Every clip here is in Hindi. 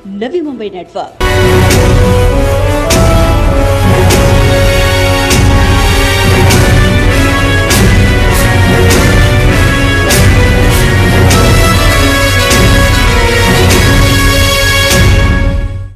नवी मुंबई नेटवर्क।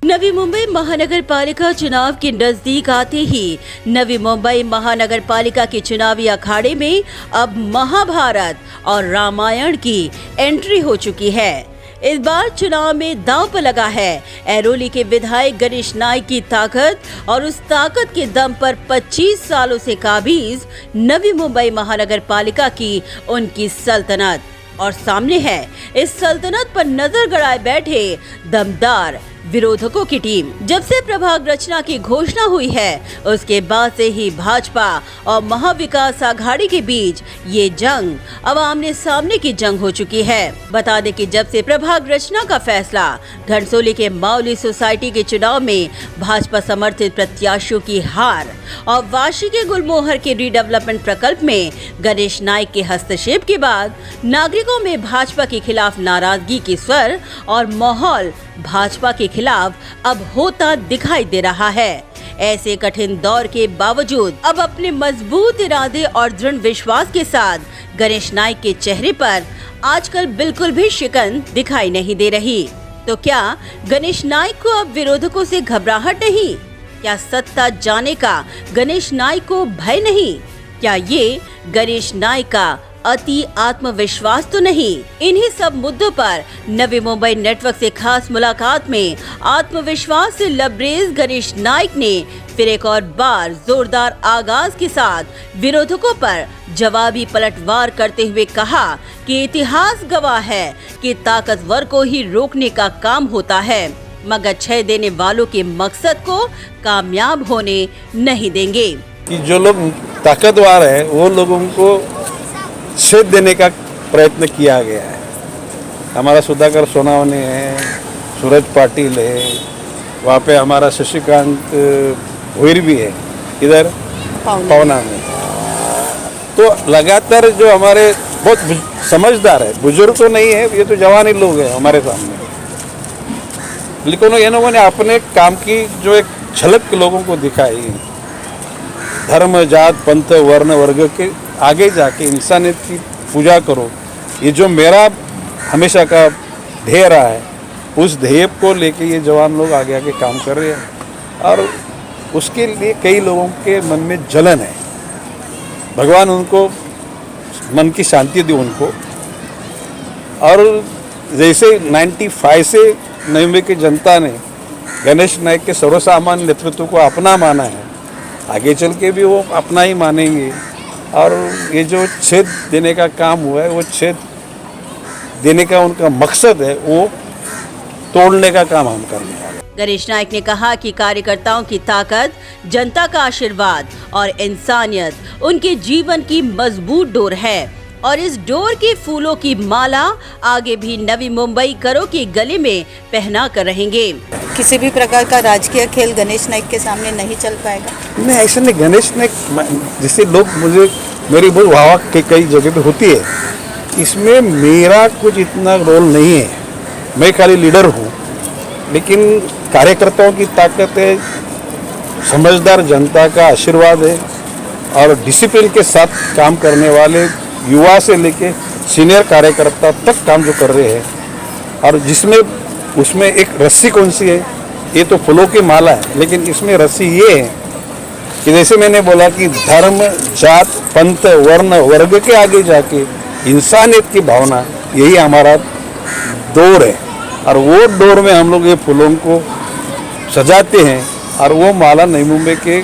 नवी मुंबई महानगर पालिका चुनाव के नजदीक आते ही नवी मुंबई महानगर पालिका के चुनावी अखाड़े में अब महाभारत और रामायण की एंट्री हो चुकी है। इस बार चुनाव में दांव पर लगा है ऐरोली के विधायक गणेश नाइक की ताकत और उस ताकत के दम पर 25 सालों से काबिज नवी मुंबई महानगर पालिका की उनकी सल्तनत। और सामने है इस सल्तनत पर नजर गड़ाए बैठे दमदार विरोधकों की टीम। जब से प्रभाग रचना की घोषणा हुई है उसके बाद से ही भाजपा और महाविकास आघाड़ी के बीच ये जंग अब आमने सामने की जंग हो चुकी है। बता दें कि जब से प्रभाग रचना का फैसला घनसोली के माउली सोसाइटी के चुनाव में भाजपा समर्थित प्रत्याशियों की हार और वाशी के गुलमोहर के रीडेवलपमेंट प्रकल्प में गणेश नाइक के हस्तक्षेप के बाद नागरिकों में भाजपा के खिलाफ नाराजगी के स्वर और माहौल भाजपा के खिलाफ अब होता दिखाई दे रहा है। ऐसे कठिन दौर के बावजूद अब अपने मजबूत इरादे और दृढ़ विश्वास के साथ गणेश नाइक के चेहरे पर आजकल बिल्कुल भी शिकन दिखाई नहीं दे रही। तो क्या गणेश नाइक को अब विरोधकों से घबराहट नहीं? क्या सत्ता जाने का गणेश नाइक को भय नहीं? क्या ये गणेश नाइक का अति आत्मविश्वास तो नहीं? इन्हीं सब मुद्दों पर नवी मुंबई नेटवर्क से खास मुलाकात में आत्मविश्वास से लबरेज गणेश नाइक ने फिर एक और बार जोरदार आगाज के साथ विरोधकों पर जवाबी पलटवार करते हुए कहा कि इतिहास गवाह है कि ताकतवर को ही रोकने का काम होता है, मगर छह देने वालों के मकसद को कामयाब होने नहीं देंगे। कि जो लोग ताकतवर है वो लोगों को छेद देने का प्रयत्न किया गया है। हमारा सुधाकर सोनावने है, सूरज पाटिल है, वहाँ पे हमारा शशिकांत भोईर भी है, इधर पवना में। तो लगातार जो हमारे बहुत समझदार है, बुजुर्ग तो नहीं है, ये तो जवान ही लोग हैं हमारे सामने, लेकिन इन लोगों ने अपने काम की जो एक झलक लोगों को दिखाई, धर्म जात पंथ वर्ण वर्ग के आगे जाके इंसानियत की पूजा करो, ये जो मेरा हमेशा का ध्येय रहा है, उस ध्येय को लेके ये जवान लोग आगे आगे काम कर रहे हैं। और उसके लिए कई लोगों के मन में जलन है। भगवान उनको मन की शांति दी उनको। और जैसे 95 से नवी मुंबई की जनता ने गणेश नाइक के सर्वसामान्य नेतृत्व को अपना माना है, आगे चल के भी वो अपना ही मानेंगे। और ये जो छेद देने का काम हुआ है, वो छेद देने का उनका मकसद है, वो तोड़ने का काम हम करने वाले। गणेश नाइक ने कहा कि कार्यकर्ताओं की ताकत, जनता का आशीर्वाद और इंसानियत उनके जीवन की मजबूत डोर है और इस डोर के फूलों की माला आगे भी नवी मुंबई करों के गले में पहना कर रहेंगे। किसी भी प्रकार का राजकीय खेल गणेश नाइक के सामने नहीं चल पाएगा। नहीं, ऐसा नहीं। गणेश नाइक जिससे लोग मेरी बहुत वाह के कई जगह पे होती है, इसमें मेरा कुछ इतना रोल नहीं है। मैं खाली लीडर हूँ, लेकिन कार्यकर्ताओं की ताकत है, समझदार जनता का आशीर्वाद है और डिसिप्लिन के साथ काम करने वाले युवा से लेके सीनियर कार्यकर्ता तक काम जो कर रहे हैं। और जिसमें उसमें एक रस्सी कौन सी है, ये तो फूलों की माला है, लेकिन इसमें रस्सी ये है कि जैसे मैंने बोला कि धर्म जात पंथ वर्ण वर्ग के आगे जाके इंसानियत की भावना, यही हमारा डोर है। और वो डोर में हम लोग ये फूलों को सजाते हैं और वो माला नई मुंबई के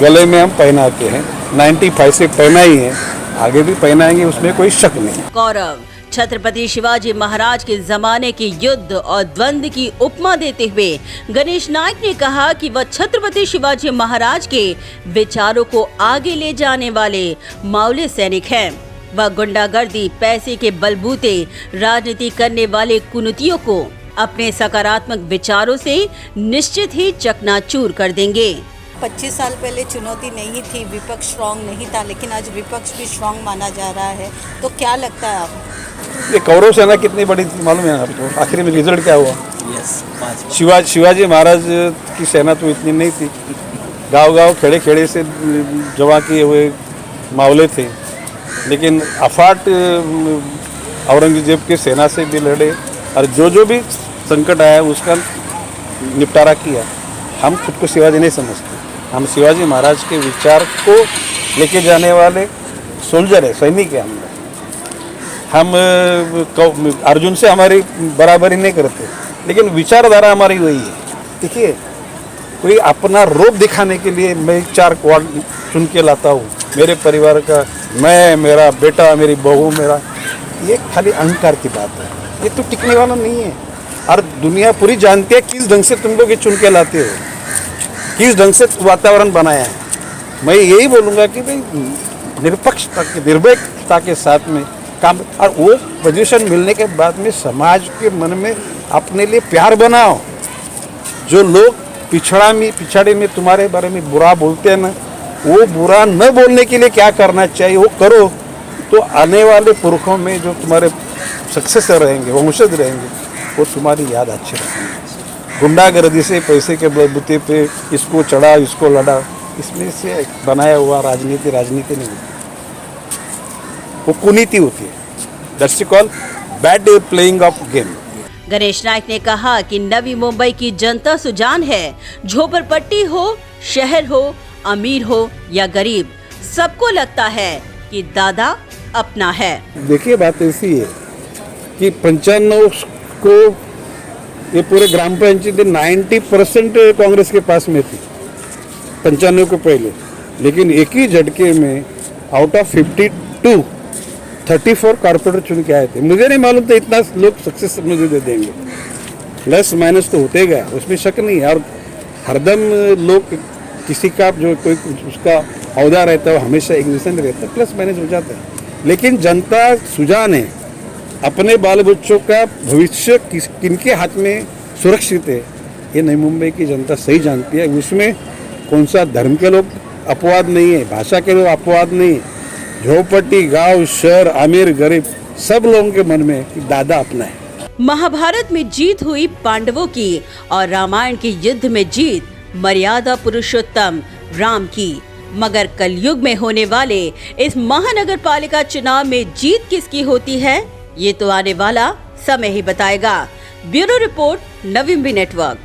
गले में हम पहनाते हैं। 95 से पहना ही है, आगे भी पहनाएंगे, उसमें कोई शक नहीं। गौरव छत्रपति शिवाजी महाराज के जमाने के युद्ध और द्वंद्व की उपमा देते हुए गणेश नाइक ने कहा कि वह छत्रपति शिवाजी महाराज के विचारों को आगे ले जाने वाले मावले सैनिक हैं। वह गुंडागर्दी, पैसे के बलबूते राजनीति करने वाले कुनीतियों को अपने सकारात्मक विचारों से निश्चित ही चकनाचूर कर देंगे। 25 साल पहले चुनौती नहीं थी, विपक्ष स्ट्रॉन्ग नहीं था, लेकिन आज विपक्ष भी स्ट्रॉन्ग माना जा रहा है, तो क्या लगता है आपको? ये कौरव सेना कितनी बड़ी थी मालूम है आपको? आखिर में रिजल्ट क्या हुआ? यस 5 शिवाजी महाराज की सेना तो इतनी नहीं थी, गांव-गांव खेड़े-खेड़े से जमा किए हुए मावले थे, लेकिन अफाट औरंगजेब की सेना से भी लड़े और जो भी संकट आया उसका निपटारा किया। हम खुद को शिवाजी नहीं समझते, हम शिवाजी महाराज के विचार को लेके जाने वाले सोल्जर है, सैनिक है। हम अर्जुन से हमारी बराबरी नहीं करते, लेकिन विचारधारा हमारी वही है। देखिए, कोई अपना रूप दिखाने के लिए मैं 4 क्वाड चुन के लाता हूँ, मेरे परिवार का, मैं, मेरा बेटा, मेरी बहू, मेरा, ये खाली अहंकार की बात है, ये तो टिकने वाला नहीं है। और दुनिया पूरी जानती है किस ढंग से तुम लोग ये चुन के लाते हो, किस ढंग से वातावरण बनाया है। मैं यही बोलूँगा कि भाई निरपक्षता के निर्भयता के साथ में काम, और वो पोजीशन मिलने के बाद में समाज के मन में अपने लिए प्यार बनाओ। जो लोग पिछाड़ी में तुम्हारे बारे में बुरा बोलते हैं ना, वो बुरा न बोलने के लिए क्या करना चाहिए वो करो, तो आने वाले पुरखों में जो तुम्हारे सक्सेसर रहेंगे, वंशज रहेंगे, वो तुम्हारी याद अच्छी रखेंगे। गुंडागर्दी से, पैसे के बलबूते पे इसको चढ़ा इसको लड़ा, इसमें से बनाया हुआ राजनीति नहीं होती, वो कुनीति होती है। That's called bad playing of game. Ganesh Nayak ने कहा कि नवी मुंबई की जनता सुजान है। झोपड़पट्टी हो, शहर हो, अमीर हो या गरीब, सबको लगता है कि दादा अपना है। देखिए, बात ऐसी है कि 95 को ये पूरे ग्राम पंचायत 90% कांग्रेस के पास में थी 95 को पहले, लेकिन एक ही झटके में आउट ऑफ 52 34 कारपोरेटर चुन के आए थे। मुझे नहीं मालूम था इतना लोग सक्सेस मुझे दे देंगे, प्लस माइनस तो होते गया, उसमें शक नहीं है। और हरदम लोग किसी का जो कोई उसका औहदा रहता है वो हमेशा एग्जिस्टेंट रहता है, प्लस माइनस हो जाता है। लेकिन जनता सुजान है, अपने बाल बच्चों का भविष्य किनके हाथ में सुरक्षित है, ये नई मुंबई की जनता सही जानती है। उसमें कौन सा धर्म के लोग अपवाद नहीं है, भाषा के लोग अपवाद नहीं है, झोपड़ी, गांव, शहर, अमीर, गरीब, सब लोगों के मन में कि दादा अपना है। महाभारत में जीत हुई पांडवों की और रामायण के युद्ध में जीत मर्यादा पुरुषोत्तम राम की, मगर कलयुग में होने वाले इस महानगर पालिका चुनाव में जीत किसकी होती है, ये तो आने वाला समय ही बताएगा। Bureau report, Navi Mumbai network.